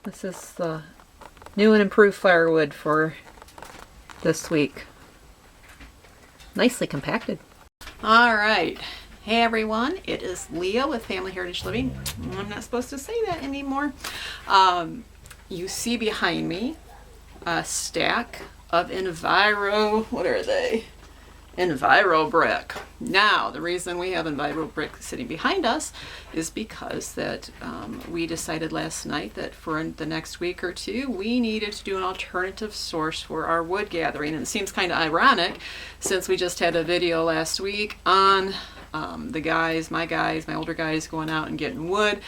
This is the new and improved firewood for this week. Nicely compacted. All right. Hey everyone, it is Leah with Family Heritage Living. I'm not supposed to say that anymore. You see behind me a stack of what are they? Enviro brick. Now, the reason we have Enviro brick sitting behind us is because that we decided last night that for the next week or two, we needed to do an alternative source for our wood gathering. And it seems kind of ironic since we just had a video last week on my older guys going out and getting wood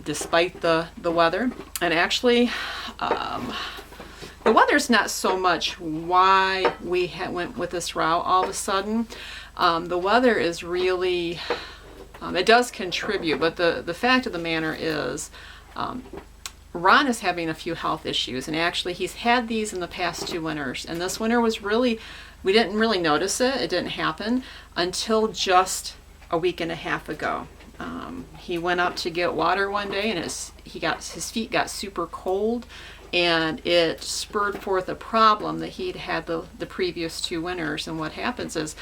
despite the weather. And actually, the weather's not so much why we went with this route all of a sudden. The weather is really, it does contribute, but the fact of the matter is Ron is having a few health issues, and actually he's had these in the past 2 winters, and this winter was really, we didn't really notice it. It didn't happen until just a week and a half ago. He went up to get water one day, and his feet got super cold, and it spurred forth a problem that he'd had the previous 2 winters. And what happens is,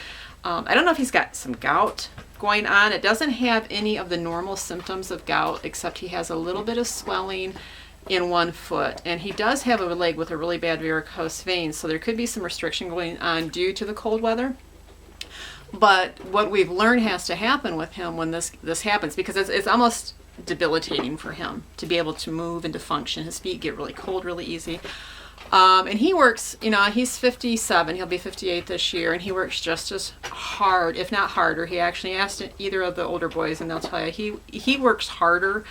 I don't know if he's got some gout going on. It doesn't have any of the normal symptoms of gout, except he has a little bit of swelling in one foot. And he does have a leg with a really bad varicose vein, so there could be some restriction going on due to the cold weather. But what we've learned has to happen with him when this happens, because it's almost debilitating for him to be able to move and to function. His feet get really cold really easy. And he works, he's 57, he'll be 58 this year, and he works just as hard, if not harder. He actually asked either of the older boys, and they'll tell you he works harder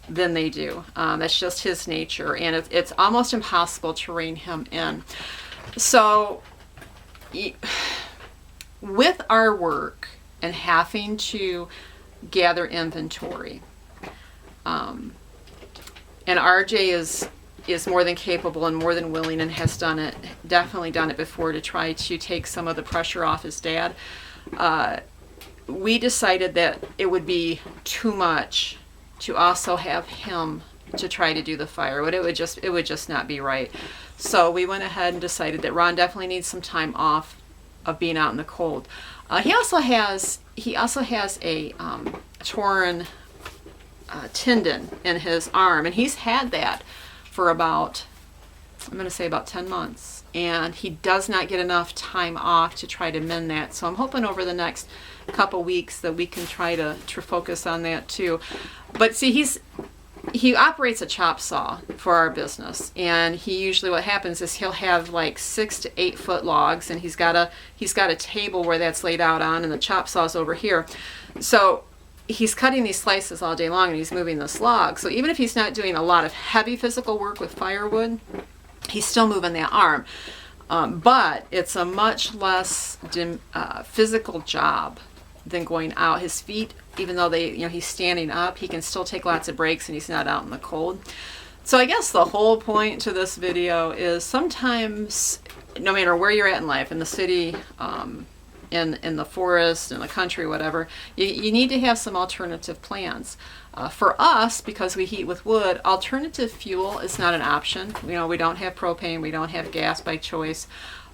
than they do. That's just his nature, and it's almost impossible to rein him in. So with our work and having to gather inventory, and RJ is more than capable and more than willing and has definitely done it before to try to take some of the pressure off his dad. We decided that it would be too much to also have him to try to do the firewood. It would just not be right. So we went ahead and decided that Ron definitely needs some time off of being out in the cold. He also has a torn tendon in his arm, and he's had that for about 10 months, and he does not get enough time off to try to mend that. So I'm hoping over the next couple weeks that we can try to focus on that too. But see, he operates a chop saw for our business, and what happens is he'll have like 6 to 8 foot logs, and he's got a table where that's laid out on, and the chop saw's over here. So he's cutting these slices all day long, and he's moving this log. So even if he's not doing a lot of heavy physical work with firewood, he's still moving that arm. But it's a much less physical job than going out. His feet, even though he's standing up, he can still take lots of breaks, and he's not out in the cold. So I guess the whole point to this video is sometimes, no matter where you're at in life, in the city, in the forest, in the country, whatever, you need to have some alternative plans. For us, because we heat with wood, alternative fuel is not an option. We don't have propane, we don't have gas by choice.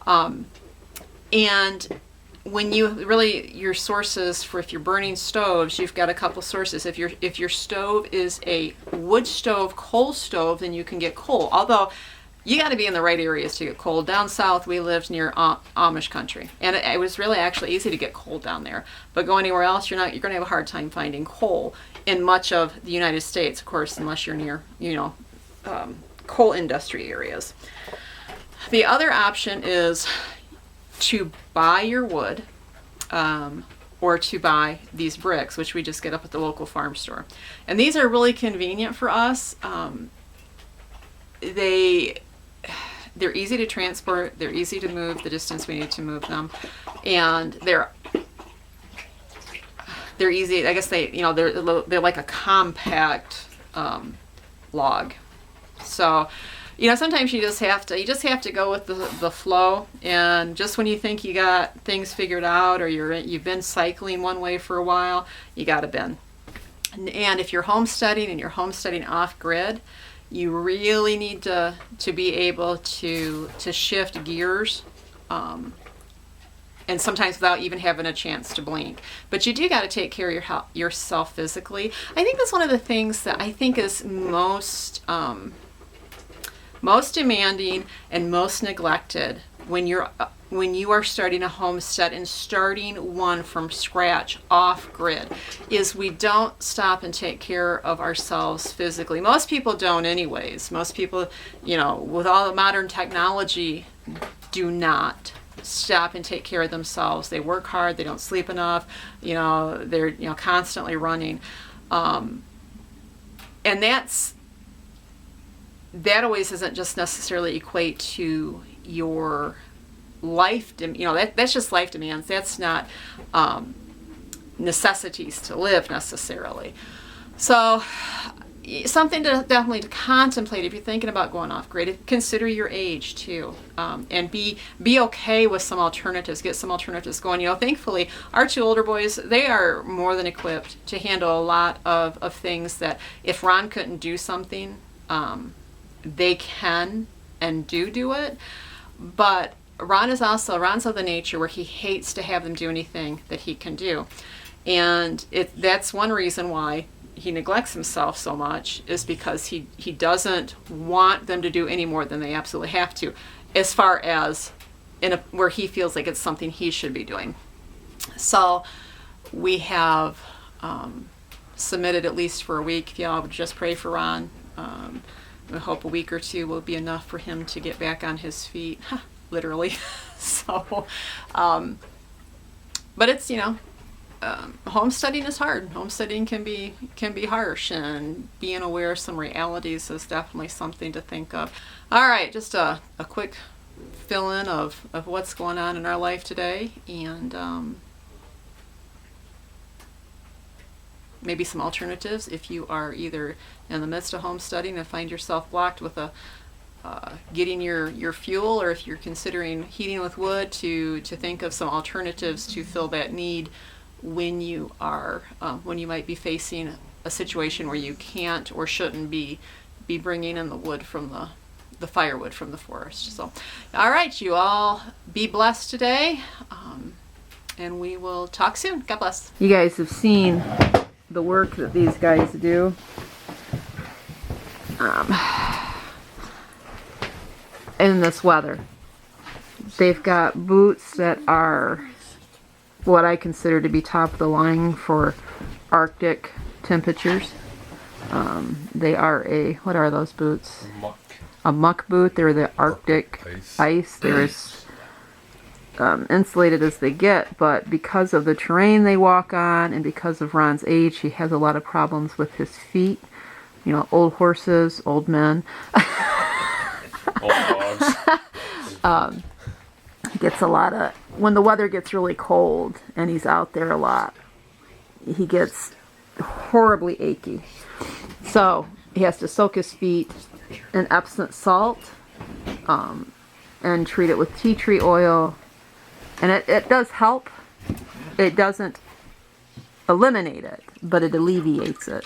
And when your sources for, if you're burning stoves, you've got a couple sources. If your stove is a wood stove, coal stove, then you can get coal. Although you got to be in the right areas to get coal. Down south, we lived near Amish country, and it was really actually easy to get coal down there. But go anywhere else, you're going to have a hard time finding coal in much of the United States, of course, unless you're near coal industry areas. The other option is to buy your wood, or to buy these bricks, which we just get up at the local farm store. And these are really convenient for us. They're easy to transport, they're easy to move the distance we need to move them, and they're easy. I guess they're like a compact log. So sometimes you just have to go with the flow, and just when you think you got things figured out, or you've been cycling one way for a while, you got to bend. And if you're homesteading and you're homesteading off grid, you really need to be able to shift gears, and sometimes without even having a chance to blink. But you do got to take care of yourself physically. I think that's one of the things that I think is most demanding and most neglected when you are starting a homestead and starting one from scratch off grid, is we don't stop and take care of ourselves physically. Most people don't anyways. Most people, with all the modern technology, do not stop and take care of themselves. They work hard, they don't sleep enough, they're constantly running. And that always doesn't just necessarily equate to your life, that's just life demands. That's not necessities to live necessarily. So something to definitely to contemplate if you're thinking about going off grid. Consider your age too, and be okay with some alternatives. Get some alternatives going. Thankfully our 2 older boys, they are more than equipped to handle a lot of things that if Ron couldn't do something, they can and do it. But Ron's of the nature where he hates to have them do anything that he can do. And that's one reason why he neglects himself so much, is because he doesn't want them to do any more than they absolutely have to, as far as where he feels like it's something he should be doing. So we have submitted, at least for a week, if y'all would just pray for Ron. I hope a week or 2 will be enough for him to get back on his feet. Literally. So, but it's, homesteading is hard. Homesteading can be harsh, and being aware of some realities is definitely something to think of. All right, just a quick fill-in of what's going on in our life today, and maybe some alternatives if you are either in the midst of homesteading and find yourself blocked with getting your fuel, or if you're considering heating with wood, to think of some alternatives to fill that need when you might be facing a situation where you can't or shouldn't be bringing in the wood from the firewood from the forest. So, all right, you all be blessed today, and we will talk soon. God bless. You guys have seen the work that these guys do. In this weather. They've got boots that are what I consider to be top of the line for Arctic temperatures. They are what are those boots? A muck boot. They're the Arctic ice. They're as insulated as they get, but because of the terrain they walk on and because of Ron's age, he has a lot of problems with his feet. Old horses, old men. Old dogs. He gets a lot of, when the weather gets really cold and he's out there a lot, he gets horribly achy. So he has to soak his feet in Epsom salt, and treat it with tea tree oil. And it does help. It doesn't eliminate it, but it alleviates it.